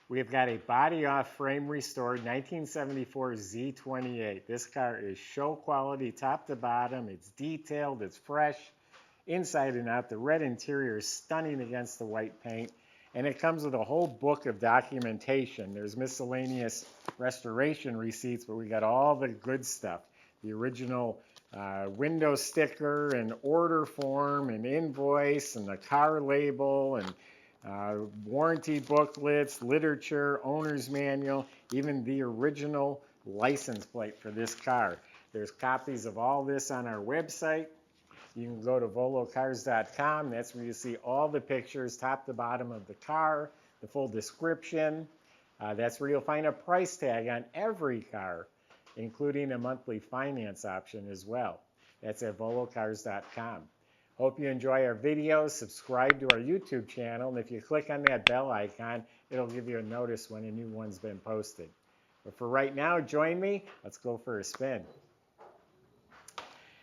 We've got a body off frame restored 1974 Z28. This car is show quality top to bottom. It's detailed, it's fresh, inside and out. The red interior is stunning against the white paint. And it comes with a whole book of documentation. There's miscellaneous restoration receipts, but we got all the good stuff. The original window sticker and order form and invoice and the car label and warranty booklets, literature, owner's manual, even the original license plate for this car. There's copies of all this on our website. You can go to volocars.com. That's where you see all the pictures, top to bottom of the car, the full description. That's where you'll find a price tag on every car, including a monthly finance option as well. That's at volocars.com. Hope you enjoy our videos. Subscribe to our YouTube channel, and if you click on that bell icon, it'll give you a notice when a new one's been posted. But for right now, join me. Let's go for a spin.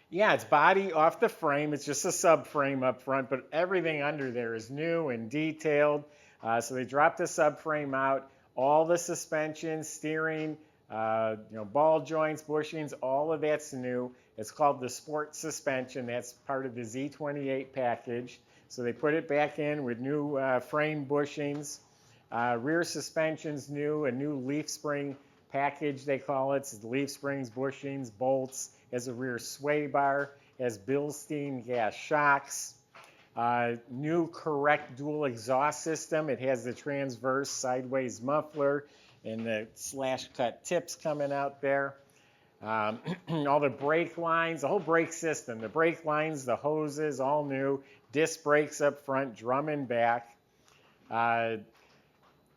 Yeah, it's body off the frame. It's just a subframe up front, but everything under there is new and detailed. So they dropped the subframe out. All the suspension, steering, ball joints, bushings, all of that's new. It's called the Sport Suspension. That's part of the Z28 package. So they put it back in with new frame bushings. Rear suspension's new, a new leaf spring package, they call it. It's leaf springs, bushings, bolts. Has a rear sway bar. Has Bilstein gas shocks. New correct dual exhaust system. It has the transverse sideways muffler and the slash cut tips coming out there. All the brake lines, the whole brake system, the brake lines, the hoses, all new. Disc brakes up front, drum and back. You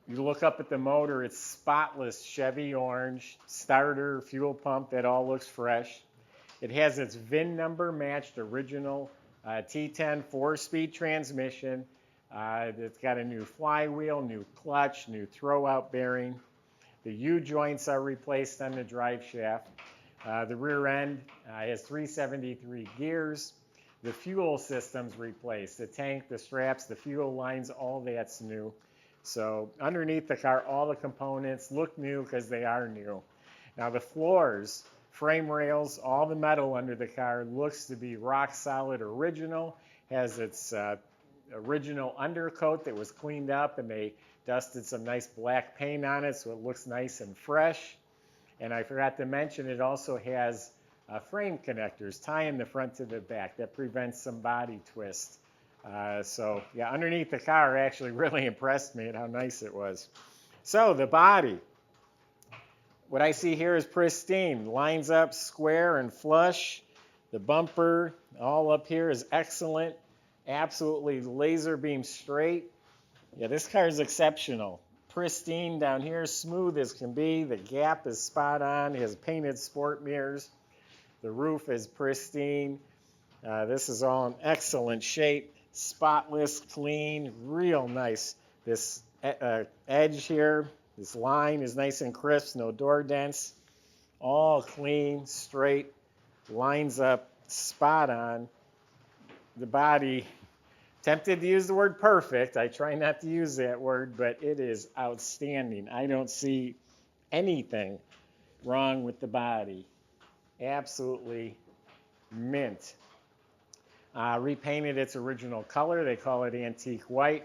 look up at the motor, it's spotless Chevy orange, starter, fuel pump, that all looks fresh. It has its VIN number matched original T10 4-speed transmission. It's got a new flywheel, new clutch, new throwout bearing. The U-joints are replaced on the drive shaft. The rear end has 373 gears. The fuel system's replaced. The tank, the straps, the fuel lines, all that's new. So underneath the car, all the components look new because they are new. Now the floors, frame rails, all the metal under the car looks to be rock solid original. Has its original undercoat that was cleaned up and they dusted some nice black paint on it so it looks nice and fresh. And I forgot to mention it also has frame connectors tying the front to the back that prevents some body twist. So yeah, underneath the car actually really impressed me at how nice it was. So the body, what I see here is pristine, lines up square and flush. The bumper all up here is excellent, absolutely laser beam straight. Yeah, this car is exceptional. Pristine down here, smooth as can be. The gap is spot on. It has painted sport mirrors. The roof is pristine. This is all in excellent shape. Spotless, clean, real nice. This edge here, this line is nice and crisp, no door dents. All clean, straight, lines up, spot on. The body, tempted to use the word perfect. I try not to use that word, but it is outstanding. I don't see anything wrong with the body. Absolutely mint. Repainted its original color. They call it antique white.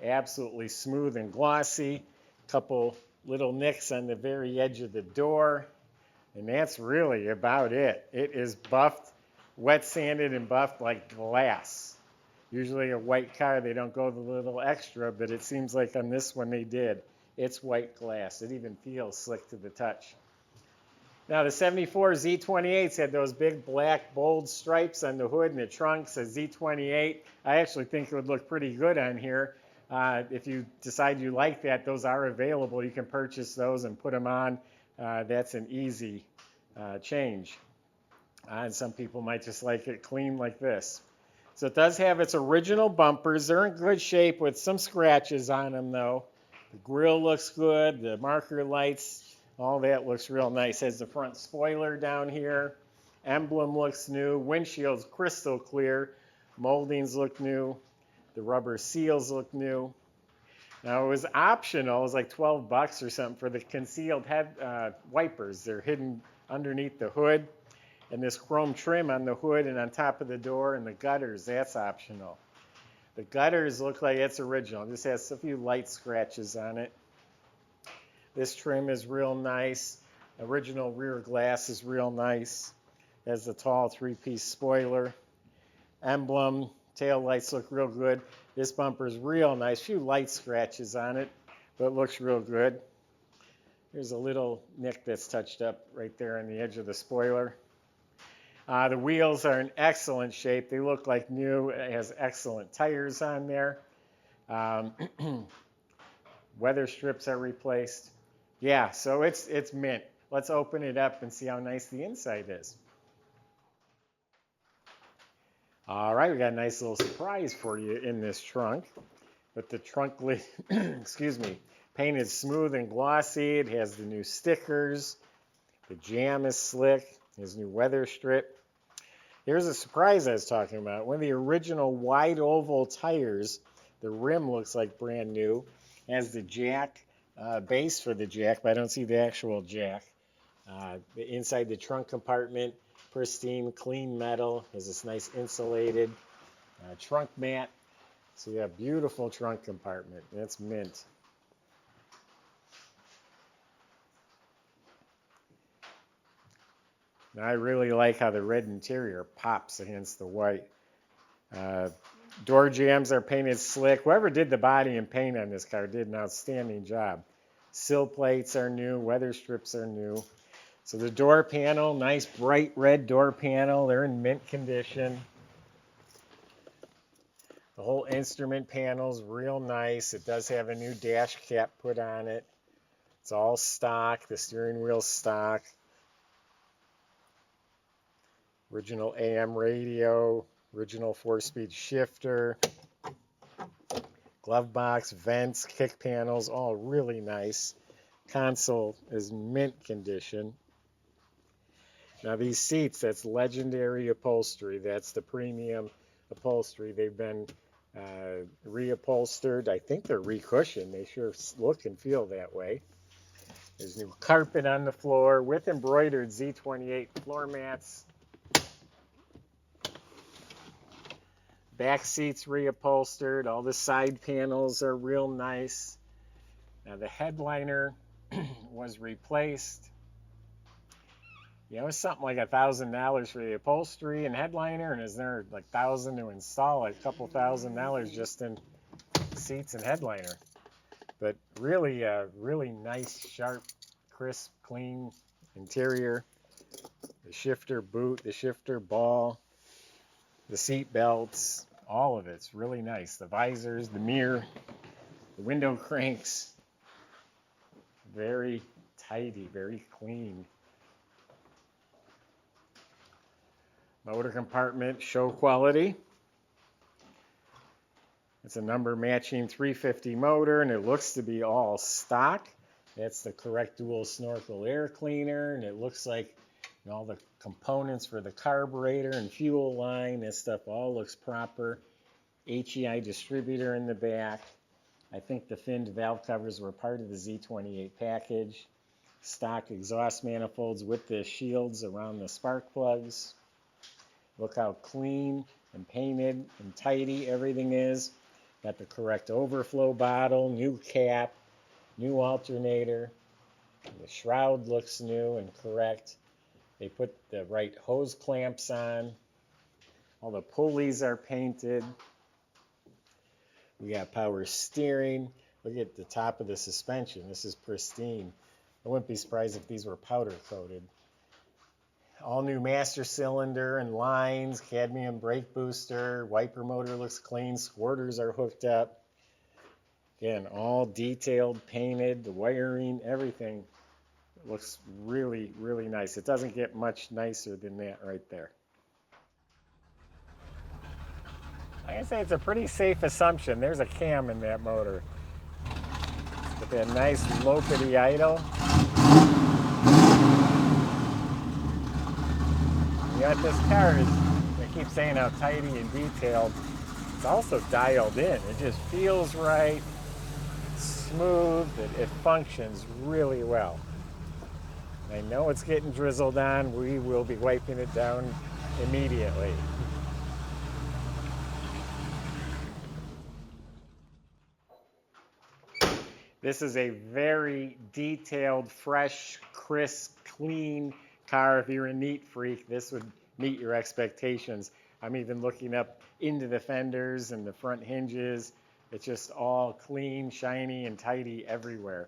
Absolutely smooth and glossy. Couple little nicks on the very edge of the door. And that's really about it. It is buffed, wet sanded and buffed like glass. Usually a white car, they don't go the little extra, but it seems like on this one they did. It's white glass. It even feels slick to the touch. Now the 74 Z28s had those big black bold stripes on the hood and the trunk. Says Z28. I actually think it would look pretty good on here. If you decide you like that, those are available. You can purchase those and put them on. That's an easy change. And some people might just like it clean like this. So it does have its original bumpers. They're in good shape with some scratches on them though. The grille looks good. The marker lights. All that looks real nice. Has the front spoiler down here. Emblem looks new. Windshield's crystal clear. Moldings look new. The rubber seals look new. Now it was optional. It was like 12 bucks or something for the concealed head wipers. They're hidden underneath the hood. And this chrome trim on the hood and on top of the door and the gutters, that's optional. The gutters look like it's original. It just has a few light scratches on it. This trim is real nice. Original rear glass is real nice. Has the tall 3-piece spoiler. Emblem, tail lights look real good. This bumper is real nice. Few light scratches on it, but it looks real good. There's a little nick that's touched up right there on the edge of the spoiler. The wheels are in excellent shape. They look like new. It has excellent tires on there. Weather strips are replaced. Yeah, so it's mint. Let's open it up and see how nice the inside is. All right, we got a nice little surprise for you in this trunk. With the trunk lid, excuse me, painted smooth and glossy. It has the new stickers. The jam is slick. There's new weather strip. Here's a surprise I was talking about. One of the original wide oval tires, the rim looks like brand new. It has the jack base for the jack, but I don't see the actual jack. Inside the trunk compartment, pristine, clean metal. Has this nice insulated trunk mat. So you have beautiful trunk compartment. That's mint. Now I really like how the red interior pops against the white. Door jambs are painted slick. Whoever did the body and paint on this car did an outstanding job. Sill plates are new. Weather strips are new. So the door panel, nice bright red door panel. They're in mint condition. The whole instrument panel's real nice. It does have a new dash cap put on it. It's all stock. The steering wheel's stock. Original AM radio, original 4-speed shifter, glove box, vents, kick panels, all really nice. Console is mint condition. Now these seats, that's legendary upholstery. That's the premium upholstery. They've been reupholstered. I think they're recushioned. They sure look and feel that way. There's new carpet on the floor with embroidered Z28 floor mats. Back seats reupholstered. All the side panels are real nice. Now the headliner was replaced. You know, it's something like $1,000 for the upholstery and headliner, and is there like $1,000 to install it? A couple $1,000 just in seats and headliner. But really, really nice, sharp, crisp, clean interior. The shifter boot, the shifter ball, the seat belts, all of it's really nice. The visors, the mirror, the window cranks, very tidy, very clean. Motor compartment, show quality. It's a number matching 350 motor, and it looks to be all stock. That's the correct dual snorkel air cleaner, and it looks like all the components for the carburetor and fuel line, this stuff all looks proper. HEI distributor in the back. I think the finned valve covers were part of the Z28 package. Stock exhaust manifolds with the shields around the spark plugs. Look how clean and painted and tidy everything is. Got the correct overflow bottle, new cap, new alternator. The shroud looks new and correct. They put the right hose clamps on. All the pulleys are painted. We got power steering. Look at the top of the suspension. This is pristine. I wouldn't be surprised if these were powder coated. All new master cylinder and lines, cadmium brake booster, wiper motor looks clean, squirters are hooked up. Again, all detailed, painted, the wiring, everything. Looks really, really nice. It doesn't get much nicer than that right there. Like I say, it's a pretty safe assumption. There's a cam in that motor. With that nice lopity idle. You got this car, I keep saying how tidy and detailed. It's also dialed in. It just feels right. smooth. It functions really well. I know it's getting drizzled on. We will be wiping it down immediately. This is a very detailed, fresh, crisp, clean car. If you're a neat freak, this would meet your expectations. I'm even looking up into the fenders and the front hinges. It's just all clean, shiny, and tidy everywhere.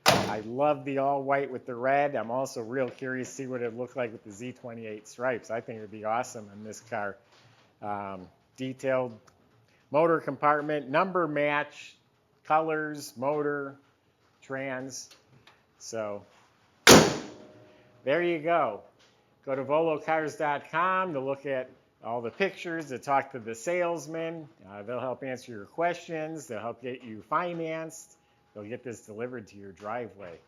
I love the all white with the red. I'm also real curious to see what it looked like with the Z28 stripes. I think it would be awesome in this car. Detailed motor compartment, number match, colors, motor, trans. So there you go. Go to volocars.com to look at all the pictures, to talk to the salesman. They'll help answer your questions. They'll help get you financed. They'll get this delivered to your driveway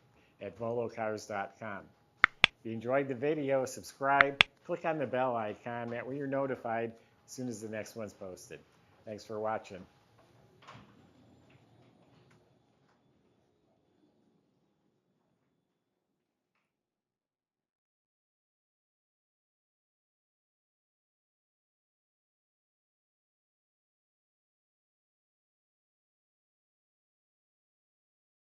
at volocars.com. If you enjoyed the video, subscribe. Click on the bell icon. That way you're notified as soon as the next one's posted. Thanks for watching.